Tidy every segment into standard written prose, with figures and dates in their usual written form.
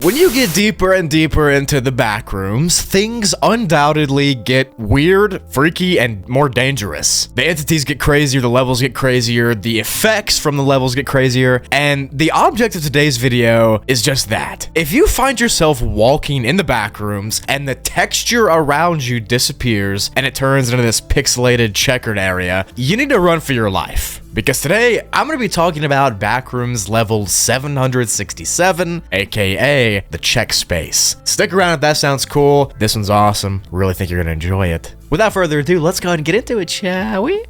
When you get deeper and deeper into the backrooms, things undoubtedly get weird, freaky, and more dangerous. The entities get crazier, the levels get crazier, the effects from the levels get crazier, and the object of today's video is just that. If you find yourself walking in the backrooms and the texture around you disappears and it turns into this pixelated checkered area, you need to run for your life. Because today, I'm going to be talking about Backrooms level 767, aka the checkspace. Stick around if that sounds cool. This one's awesome. Really think you're going to enjoy it. Without further ado, let's go ahead and get into it, shall we?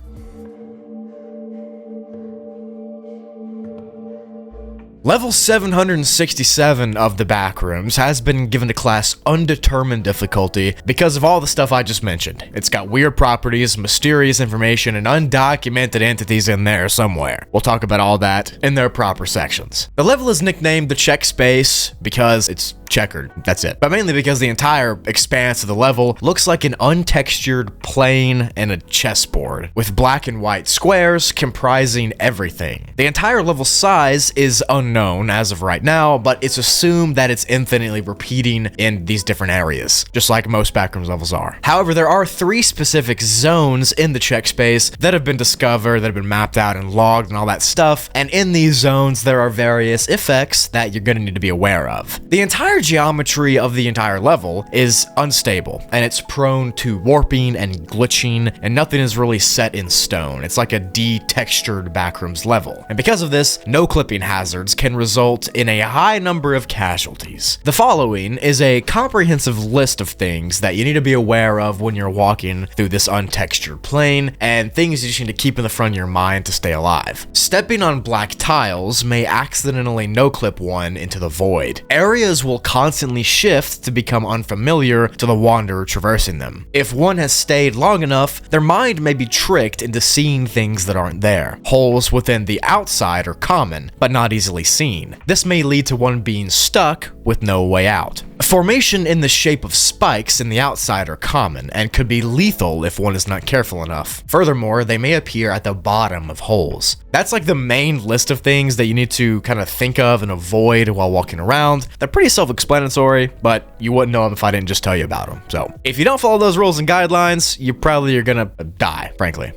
Level 767 of the Backrooms has been given a class undetermined difficulty because of all the stuff I just mentioned. It's got weird properties, mysterious information, and undocumented entities in there somewhere. We'll talk about all that in their proper sections. The level is nicknamed the checkspace because it's checkered, that's it. But mainly because the entire expanse of the level looks like an untextured plane and a chessboard, with black and white squares comprising everything. The entire level size is unknown as of right now, but it's assumed that it's infinitely repeating in these different areas, just like most Backrooms levels are. However, there are 3 specific zones in the checkspace that have been discovered, that have been mapped out and logged and all that stuff, and in these zones there are various effects that you're going to need to be aware of. The entire geometry of the entire level is unstable, and it's prone to warping and glitching, and nothing is really set in stone. It's like a de-textured Backrooms level. And because of this, no clipping hazards can result in a high number of casualties. The following is a comprehensive list of things that you need to be aware of when you're walking through this untextured plane, and things you just need to keep in the front of your mind to stay alive. Stepping on black tiles may accidentally no-clip one into the void. Areas will constantly shift to become unfamiliar to the wanderer traversing them. If one has stayed long enough, their mind may be tricked into seeing things that aren't there. Holes within the outside are common, but not easily seen. This may lead to one being stuck with no way out. Formation in the shape of spikes in the outside are common and could be lethal if one is not careful enough. Furthermore, they may appear at the bottom of holes. That's like the main list of things that you need to kind of think of and avoid while walking around. They're pretty self-explanatory, but you wouldn't know them if I didn't just tell you about them. So if you don't follow those rules and guidelines, you probably are gonna die, frankly.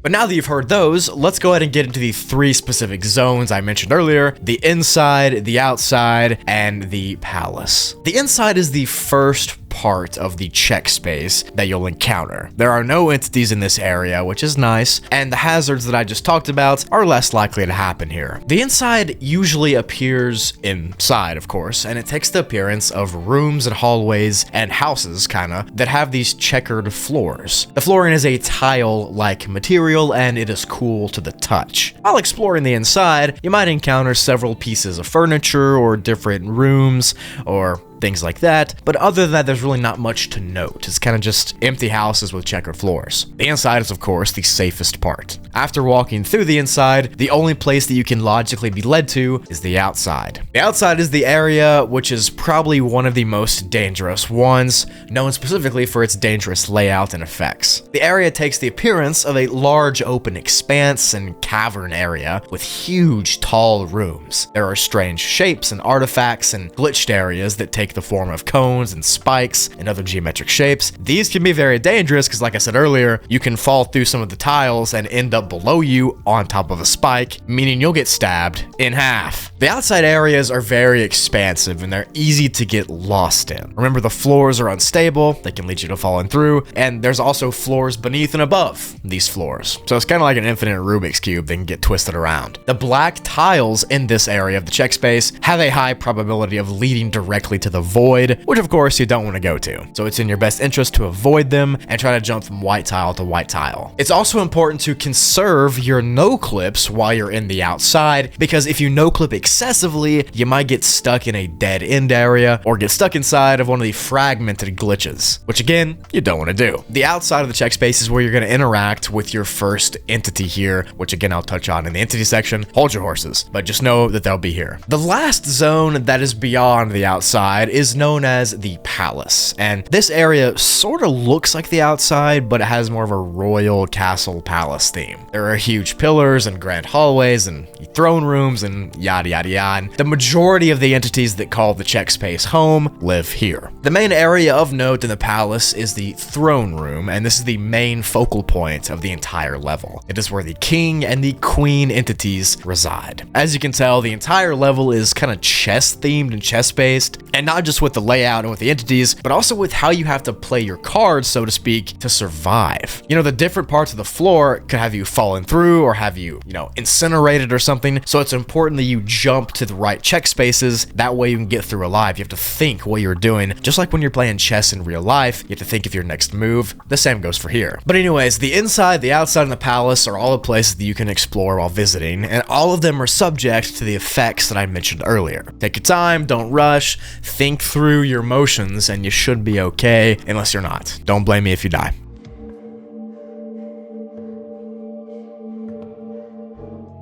But now that you've heard those, let's go ahead and get into the 3 specific zones I mentioned earlier: the inside, the outside, and the palace. The inside is the first part of the check space that you'll encounter. There are no entities in this area, which is nice, and the hazards that I just talked about are less likely to happen here. The inside usually appears inside, of course, and it takes the appearance of rooms and hallways and houses, kinda, that have these checkered floors. The flooring is a tile-like material, and it is cool to the touch. While exploring the inside, you might encounter several pieces of furniture or different rooms or things like that, but other than that, there's really not much to note. It's kind of just empty houses with checkered floors. The inside is, of course, the safest part. After walking through the inside, the only place that you can logically be led to is the outside. The outside is the area which is probably one of the most dangerous ones, known specifically for its dangerous layout and effects. The area takes the appearance of a large open expanse and cavern area with huge tall rooms. There are strange shapes and artifacts and glitched areas that take the form of cones and spikes and other geometric shapes. These can be very dangerous because, like I said earlier, you can fall through some of the tiles and end up below you on top of a spike, meaning you'll get stabbed in half. The outside areas are very expansive and they're easy to get lost in. Remember, the floors are unstable, they can lead you to falling through, and there's also floors beneath and above these floors. So it's kind of like an infinite Rubik's Cube that can get twisted around. The black tiles in this area of the check space have a high probability of leading directly to the void, which of course you don't want to go to. So it's in your best interest to avoid them and try to jump from white tile to white tile. It's also important to conserve your no clips while you're in the outside, because if you no clip excessively, you might get stuck in a dead end area or get stuck inside of one of the fragmented glitches, which again, you don't want to do. The outside of the check space is where you're going to interact with your first entity here, which again I'll touch on in the entity section. Hold your horses, but just know that they'll be here. The last zone that is beyond the outside inside is known as the palace. And this area sort of looks like the outside, but it has more of a royal castle palace theme. There are huge pillars and grand hallways and throne rooms and yada yada yada. And the majority of the entities that call the checkspace home live here. The main area of note in the palace is the throne room, and this is the main focal point of the entire level. It is where the king and the queen entities reside. As you can tell, the entire level is kind of chess themed and chess based, and not just with the layout and with the entities, but also with how you have to play your cards, so to speak, to survive. You know, the different parts of the floor could have you fallen through or have you, incinerated or something, so it's important that you jump to the right check spaces. That way you can get through alive. You have to think what you're doing, just like when you're playing chess in real life. You have to think of your next move. The same goes for here. But anyways, the inside, the outside, and the palace are all the places that you can explore while visiting, and all of them are subject to the effects that I mentioned earlier. Take your time, don't rush, think through your emotions, and you should be okay, unless you're not. Don't blame me if you die.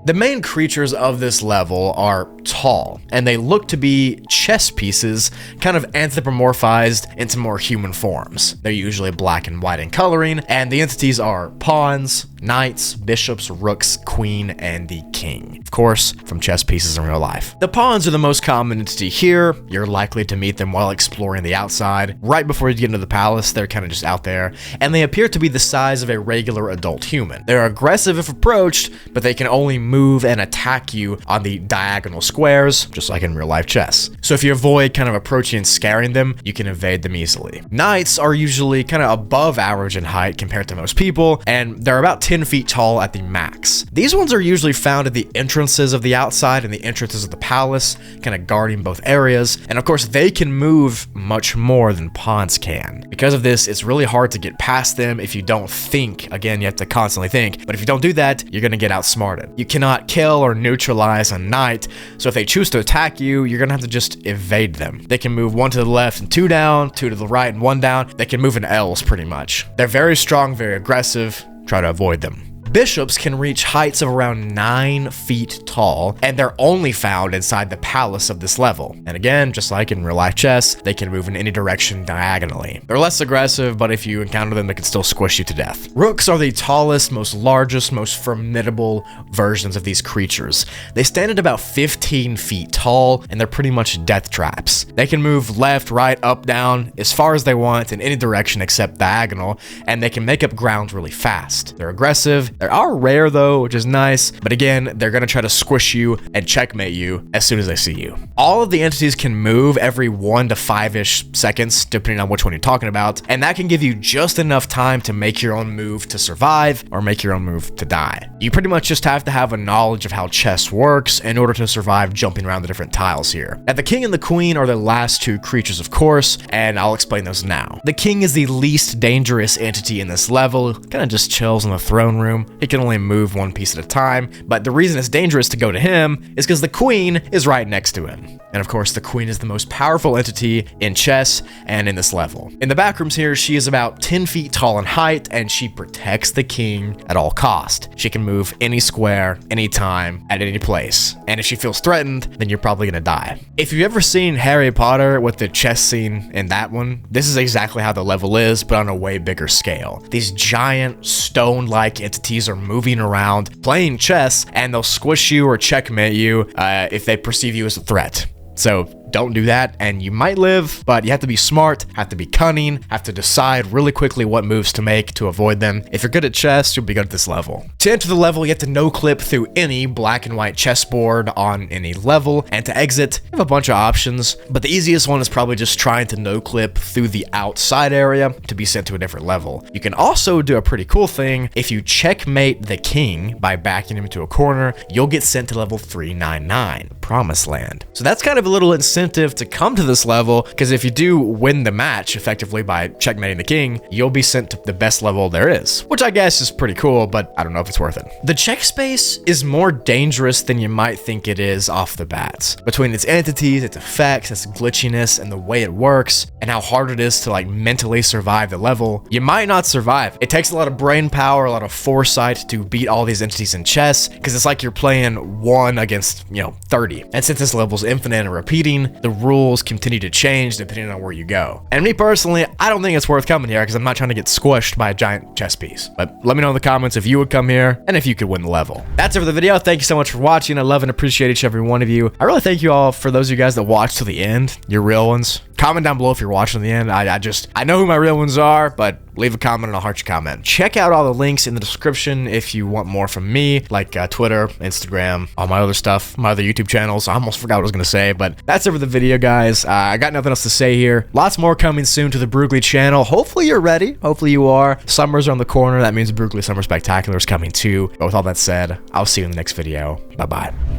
The main creatures of this level are tall, and they look to be chess pieces kind of anthropomorphized into more human forms. They're usually black and white in coloring, and the entities are pawns, knights, bishops, rooks, queen, and the king. Of course, from chess pieces in real life. The pawns are the most common entity here. You're likely to meet them while exploring the outside. Right before you get into the palace, they're kind of just out there, and they appear to be the size of a regular adult human. They're aggressive if approached, but they can only move and attack you on the diagonal squares, just like in real life chess. So if you avoid kind of approaching and scaring them, you can evade them easily. Knights are usually kind of above average in height compared to most people, and they're about 10 feet tall at the max. These ones are usually found at the entrances of the outside and the entrances of the palace, kind of guarding both areas, and of course they can move much more than pawns can. Because of this, it's really hard to get past them if you don't think. Again, you have to constantly think, but if you don't do that, you're gonna get outsmarted. You cannot kill or neutralize a knight, so if they choose to attack you, you're gonna have to just evade them. They can move 1 to the left and 2 down, 2 to the right and 1 down. They can move in L's pretty much. They're very strong, very aggressive. Try to avoid them. Bishops can reach heights of around 9 feet tall, and they're only found inside the palace of this level. And again, just like in real life chess, they can move in any direction diagonally. They're less aggressive, but if you encounter them, they can still squish you to death. Rooks are the tallest, largest, most formidable versions of these creatures. They stand at about 15 feet tall, and they're pretty much death traps. They can move left, right, up, down, as far as they want in any direction except diagonal, and they can make up ground really fast. They're aggressive. They are rare though, which is nice, but again, they're gonna try to squish you and checkmate you as soon as they see you. All of the entities can move every 1 to 5-ish seconds, depending on which one you're talking about, and that can give you just enough time to make your own move to survive or make your own move to die. You pretty much just have to have a knowledge of how chess works in order to survive jumping around the different tiles here. Now, the king and the queen are the last 2 creatures, of course, and I'll explain those now. The king is the least dangerous entity in this level, kind of just chills in the throne room. He can only move 1 piece at a time, but the reason it's dangerous to go to him is because the queen is right next to him. And of course, the queen is the most powerful entity in chess and in this level. In the Backrooms here, she is about 10 feet tall in height, and she protects the king at all cost. She can move any square, anytime, at any place. And if she feels threatened, then you're probably gonna die. If you've ever seen Harry Potter with the chess scene in that one, this is exactly how the level is, but on a way bigger scale. These giant stone-like entities are moving around, playing chess, and they'll squish you or checkmate you if they perceive you as a threat. So don't do that, and you might live, but you have to be smart, have to be cunning, have to decide really quickly what moves to make to avoid them. If you're good at chess, you'll be good at this level. To enter the level, you have to no-clip through any black and white chessboard on any level, and to exit, you have a bunch of options, but the easiest one is probably just trying to no-clip through the outside area to be sent to a different level. You can also do a pretty cool thing. If you checkmate the king by backing him into a corner, you'll get sent to level 399, Promised Land. So that's kind of a little incentive to come to this level, because if you do win the match effectively by checkmating the king, you'll be sent to the best level there is, which I guess is pretty cool, but I don't know if it's worth it. The check space is more dangerous than you might think it is off the bat. Between its entities, its effects, its glitchiness, and the way it works, and how hard it is to mentally survive the level, you might not survive. It takes a lot of brain power, a lot of foresight to beat all these entities in chess, because it's like you're playing 1 against, 30. And since this level's infinite and repeating, expansion, the rules continue to change depending on where you go. And me personally, I don't think it's worth coming here because I'm not trying to get squished by a giant chess piece. But let me know in the comments if you would come here and if you could win the level. That's it for the video. Thank you so much for watching. I love and appreciate each and every one of you. I really thank you all for those of you guys that watched to the end. You're real ones. Comment down below if you're watching to the end. I know who my real ones are, but leave a comment and I'll heart your comment. Check out all the links in the description if you want more from me, like Twitter, Instagram, all my other stuff, my other YouTube channels. I almost forgot what I was going to say, but that's it for the video, guys. I got nothing else to say here. Lots more coming soon to the Brugly channel. Hopefully you're ready. Hopefully you are. Summer's around the corner. That means Brugly Summer Spectacular is coming too. But with all that said, I'll see you in the next video. Bye-bye.